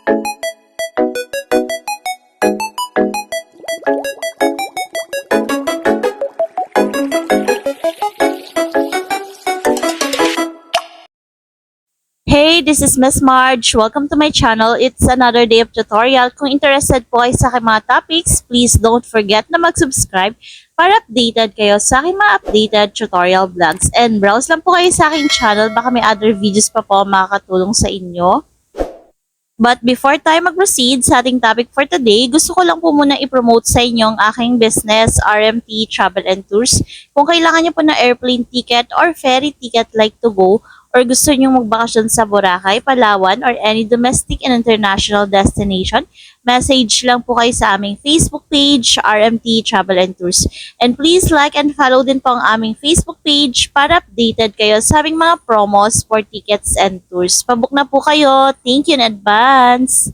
Hey, this is Miss Marge. Welcome to my channel. It's another day of tutorial. Kung interested po kayo sa aking mga topics, please don't forget na mag-subscribe para updated kayo sa aking mga updated tutorial vlogs. And browse lang po kayo sa aking channel. Baka may other videos pa po makakatulong sa inyo. But before tayo mag-proceed sa ating topic for today, gusto ko lang po muna i-promote sa inyo ang aking business, RMT Travel and Tours. Kung kailangan nyo po ng airplane ticket or ferry ticket like to go, or gusto nyo magbakasyon sa Boracay, Palawan, or any domestic and international destination, message lang po kayo sa aming Facebook page, RMT Travel and Tours. And please like and follow din po ang aming Facebook page para updated kayo sa aming mga promos for tickets and tours. Pabook na po kayo. Thank you in advance!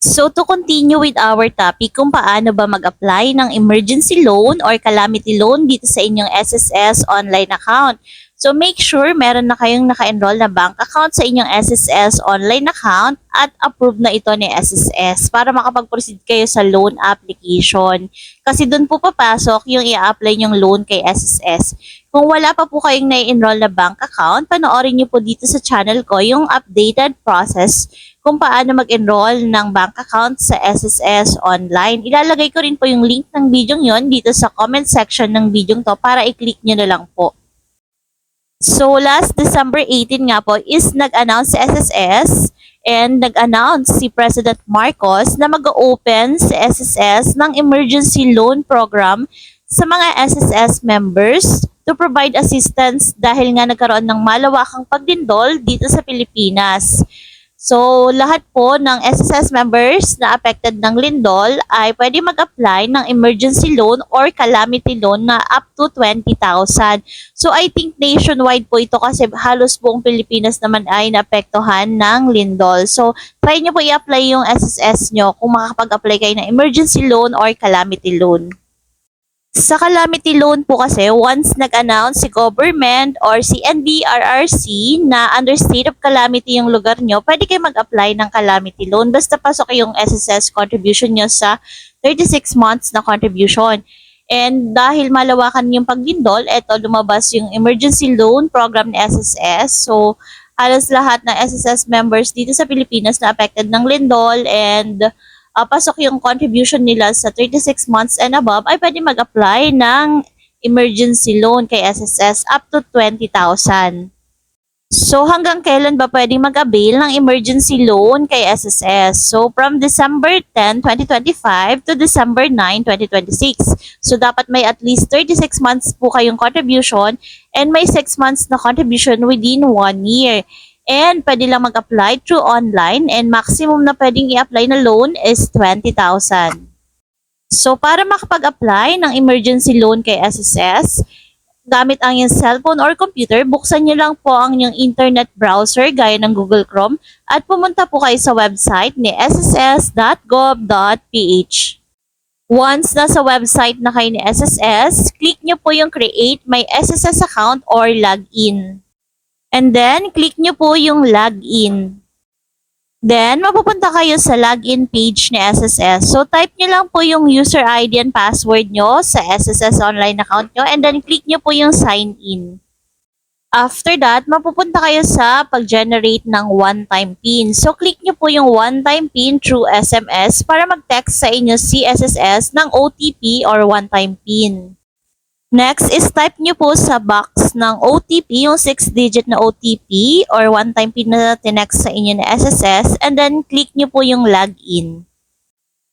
So to continue with our topic kung paano ba mag-apply ng emergency loan or calamity loan dito sa inyong SSS online account. So make sure meron na kayong naka-enroll na bank account sa inyong SSS online account at approved na ito ni SSS para makapag-proceed kayo sa loan application. Kasi doon po papasok yung i-apply yung loan kay SSS. Kung wala pa po kayong na-enroll na bank account, panoorin nyo po dito sa channel ko yung updated process kung paano mag-enroll ng bank account sa SSS online. Ilalagay ko rin po yung link ng video yon dito sa comment section ng video to para i-click nyo na lang po. So last December 18 nga po is nag-announce si SSS and nag-announce si President Marcos na mag-open si SSS ng emergency loan program sa mga SSS members to provide assistance dahil nga nagkaroon ng malawakang paglindol dito sa Pilipinas. So, lahat po ng SSS members na affected ng lindol ay pwede mag-apply ng emergency loan or calamity loan na up to 20,000. So, I think nationwide po ito kasi halos buong Pilipinas naman ay naapektuhan ng lindol. So, try nyo po i-apply yung SSS nyo kung makakapag-apply kayo ng emergency loan or calamity loan. Sa calamity loan po kasi, once nag-announce si government or si NDRRC na under state of calamity yung lugar nyo, pwede kayo mag-apply ng calamity loan. Basta pasok yung SSS contribution nyo sa 36 months na contribution. And dahil malawakan yung paglindol, eto lumabas yung emergency loan program ni SSS. So, halos lahat ng SSS members dito sa Pilipinas na affected ng lindol and pasok yung contribution nila sa 36 months and above ay pwede mag-apply ng emergency loan kay SSS up to 20,000. So hanggang kailan ba pwedeng mag-avail ng emergency loan kay SSS? So from December 10, 2025 to December 9, 2026. So dapat may at least 36 months po kayong contribution and may 6 months na contribution within 1 year. And pwede lang mag-apply through online and maximum na pwedeng i-apply na loan is 20,000. So para makapag-apply ng emergency loan kay SSS, gamit ang yung cellphone or computer, buksan nyo lang po ang yung internet browser gaya ng Google Chrome at pumunta po kayo sa website ni sss.gov.ph. Once nasa website na kayo ni SSS, click nyo po yung create my SSS account or login. And then, click nyo po yung login. Then, mapupunta kayo sa login page ni SSS. So, type nyo lang po yung user ID and password nyo sa SSS online account nyo. And then, click nyo po yung sign in. After that, mapupunta kayo sa pag-generate ng one-time PIN. So, click nyo po yung one-time PIN through SMS para mag-text sa inyo si SSS ng OTP or one-time PIN. Next is type nyo po sa box ng OTP, yung 6-digit na OTP or one-time PIN na tinext sa inyo na SSS and then click nyo po yung login.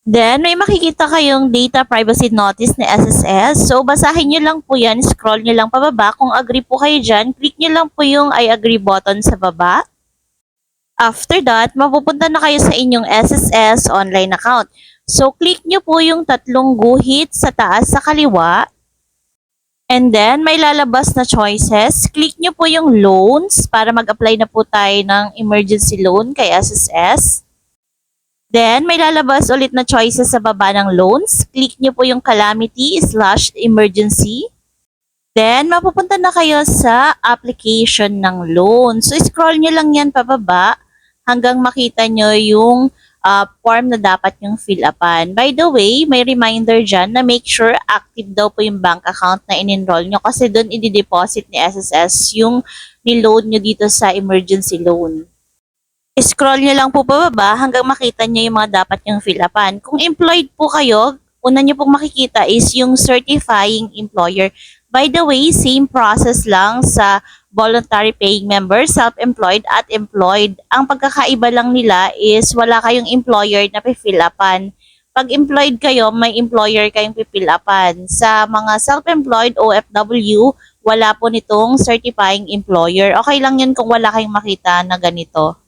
Then may makikita kayong data privacy notice ni SSS. So basahin nyo lang po yan, scroll nyo lang pababa. Kung agree po kayo dyan, click nyo lang po yung I agree button sa baba. After that, mapupunta na kayo sa inyong SSS online account. So click nyo po yung tatlong guhit sa taas sa kaliwa. And then, may lalabas na choices. Click nyo po yung loans para mag-apply na po tayo ng emergency loan kay SSS. Then, may lalabas ulit na choices sa baba ng loans. Click nyo po yung calamity/emergency. Then, mapupunta na kayo sa application ng loan. So, scroll nyo lang yan pababa hanggang makita nyo yung form na dapat yung fill upan. By the way, may reminder dyan na make sure active daw po yung bank account na in-enroll nyo kasi doon i-deposit ni SSS yung niload nyo dito sa emergency loan. Scroll nyo lang po pababa hanggang makita nyo yung mga dapat yung fill upan. Kung employed po kayo, una nyo pong makikita is yung certifying employer. By the way, same process lang sa voluntary paying member, self-employed at employed. Ang pagkakaiba lang nila is wala kayong employer na pifill upan. Pag employed kayo, may employer kayong pifill upan. Sa mga self-employed OFW, wala po nitong certifying employer. Okay lang yun kung wala kayong makita na ganito.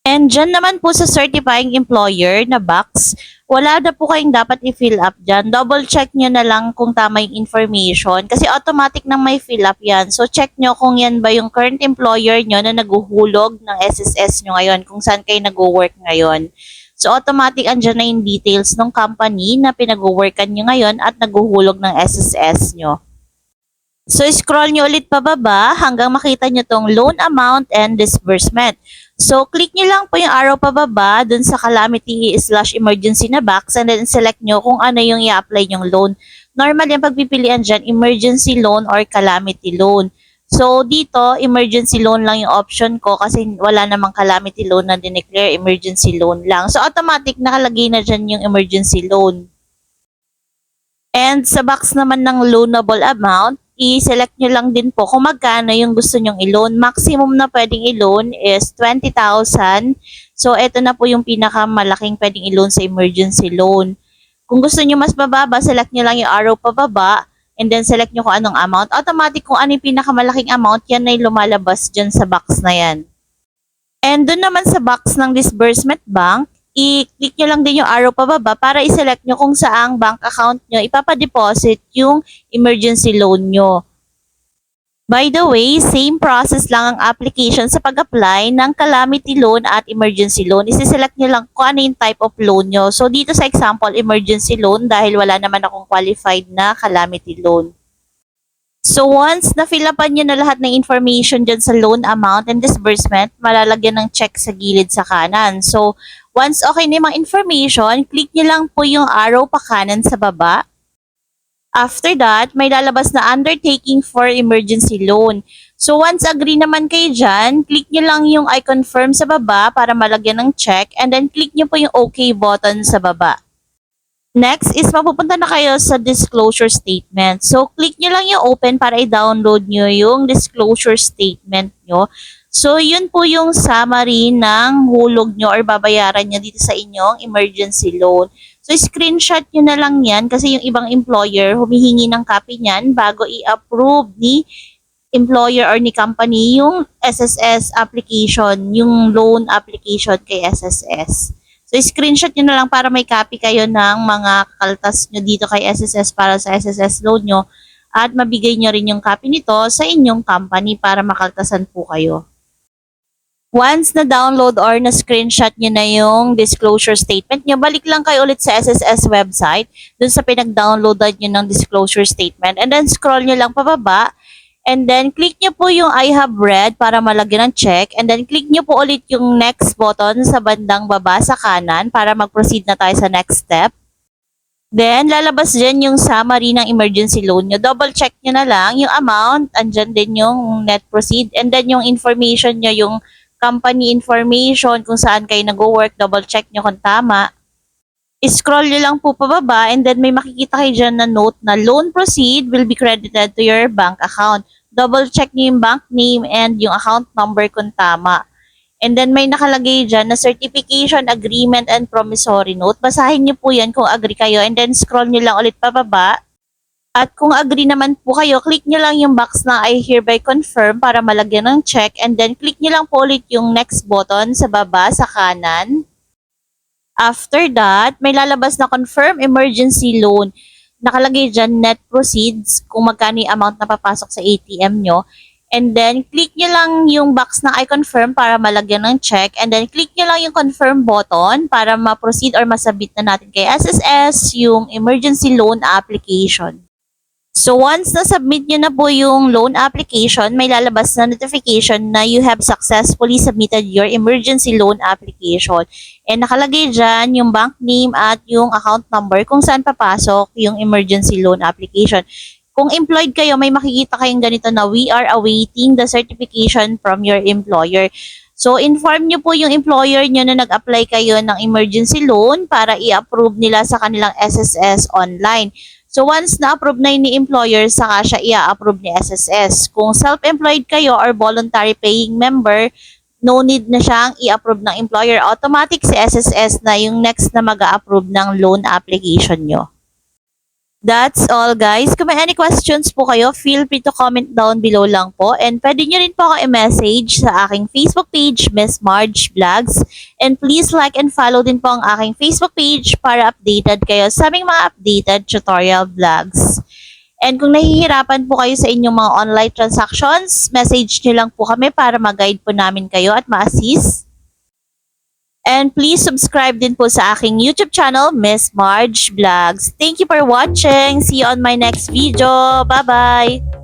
And dyan naman po sa certifying employer na box, wala na po kayong dapat i-fill up dyan. Double check nyo na lang kung tama yung information kasi automatic nang may fill up yan. So check nyo kung yan ba yung current employer nyo na naguhulog ng SSS nyo ngayon, kung saan kayo nag-work ngayon. So automatic andyan na yung details ng company na pinag-workan nyo ngayon at naguhulog ng SSS nyo. So scroll nyo ulit pababa hanggang makita nyo tong loan amount and disbursement. So, click nyo lang po yung arrow pababa dun sa calamity/emergency na box and then select nyo kung ano yung i-apply yung loan. Normally, ang pagpipilian dyan, emergency loan or calamity loan. So, dito, emergency loan lang yung option ko kasi wala namang calamity loan na dineclare, emergency loan lang. So, automatic nakalagay na dyan yung emergency loan. And sa box naman ng loanable amount, i-select nyo lang din po kung magkano yung gusto nyong i-loan. Maximum na pwedeng i-loan is 20,000. So, ito na po yung pinakamalaking pwedeng i-loan sa emergency loan. Kung gusto nyo mas mababa, select nyo lang yung arrow pababa and then select nyo kung anong amount. Automatic kung ano yung pinakamalaking amount, yan na yung lumalabas dyan sa box na yan. And doon naman sa box ng disbursement bank, i-click nyo lang din yung arrow pababa para i-select nyo kung saang bank account nyo ipapadeposit yung emergency loan nyo. By the way, same process lang ang application sa pag-apply ng calamity loan at emergency loan. Isi-select nyo lang kung ano yung type of loan nyo. So dito sa example, emergency loan dahil wala naman akong qualified na calamity loan. So once na-fill upan nyo na lahat ng information dyan sa loan amount and disbursement, malalagyan ng check sa gilid sa kanan. So once okay na yung mga information, click nyo lang po yung arrow pa kanan sa baba. After that, may lalabas na undertaking for emergency loan. So once agree naman kayo dyan, click nyo lang yung I confirm sa baba para malagyan ng check and then click nyo po yung OK button sa baba. Next is mapupunta na kayo sa disclosure statement. So, click nyo lang yung open para i-download nyo yung disclosure statement nyo. So, yun po yung summary ng hulog nyo or babayaran nyo dito sa inyong emergency loan. So, screenshot nyo na lang yan kasi yung ibang employer humihingi ng copy niyan bago i-approve ni employer or ni company yung SSS application, yung loan application kay SSS. So, screenshot nyo na lang para may copy kayo ng mga kaltas nyo dito kay SSS para sa SSS loan nyo at mabigay nyo rin yung copy nito sa inyong company para makaltasan po kayo. Once na-download or na-screenshot nyo na yung disclosure statement nyo, balik lang kayo ulit sa SSS website dun sa pinag-downloadan nyo ng disclosure statement and then scroll nyo lang pababa. And then, click nyo po yung I have read para malagyan ng check. And then, click nyo po ulit yung next button sa bandang baba sa kanan para mag-proceed na tayo sa next step. Then, lalabas dyan yung summary ng emergency loan nyo. Double check nyo na lang yung amount. Andyan din yung net proceed. And then, yung information nyo, yung company information, kung saan kayo nag-work. Double check nyo kung tama. I-scroll nyo lang po pababa and then may makikita kayo dyan na note na loan proceed will be credited to your bank account. Double check nyo yung bank name and yung account number kung tama. And then may nakalagay dyan na certification, agreement, and promissory note. Basahin nyo po yan kung agree kayo and then scroll nyo lang ulit pababa. At kung agree naman po kayo, click nyo lang yung box na I hereby confirm para malagyan ng check and then click nyo lang po ulit yung next button sa baba sa kanan. After that, may lalabas na confirm emergency loan. Nakalagay dyan net proceeds kung magkano yung amount na papasok sa ATM nyo. And then, click nyo lang yung box na I confirm para malagyan ng check. And then, click nyo lang yung confirm button para ma-proceed or masabit na natin kay SSS yung emergency loan application. So once na-submit nyo na po yung loan application, may lalabas na notification na you have successfully submitted your emergency loan application. And nakalagay dyan yung bank name at yung account number kung saan papasok yung emergency loan application. Kung employed kayo, may makikita kayong ganito na we are awaiting the certification from your employer. So, inform nyo po yung employer nyo na nag-apply kayo ng emergency loan para i-approve nila sa kanilang SSS online. So, once na-approve na yun ni employer, saka siya i-approve ni SSS. Kung self-employed kayo or voluntary paying member, no need na siyang i-approve ng employer. Automatic si SSS na yung next na mag-a-approve ng loan application nyo. That's all, guys. Kung may any questions po kayo, feel free to comment down below lang po. And pwede nyo rin po ako i-message sa aking Facebook page, Miss Marge Vlogs. And please like and follow din po ang aking Facebook page para updated kayo sa aming mga updated tutorial vlogs. And kung nahihirapan po kayo sa inyong mga online transactions, message nyo lang po kami para mag-guide po namin kayo at ma-assist. And please subscribe din po sa aking YouTube channel, Miss Marge Vlogs. Thank you for watching. See you on my next video. Bye-bye!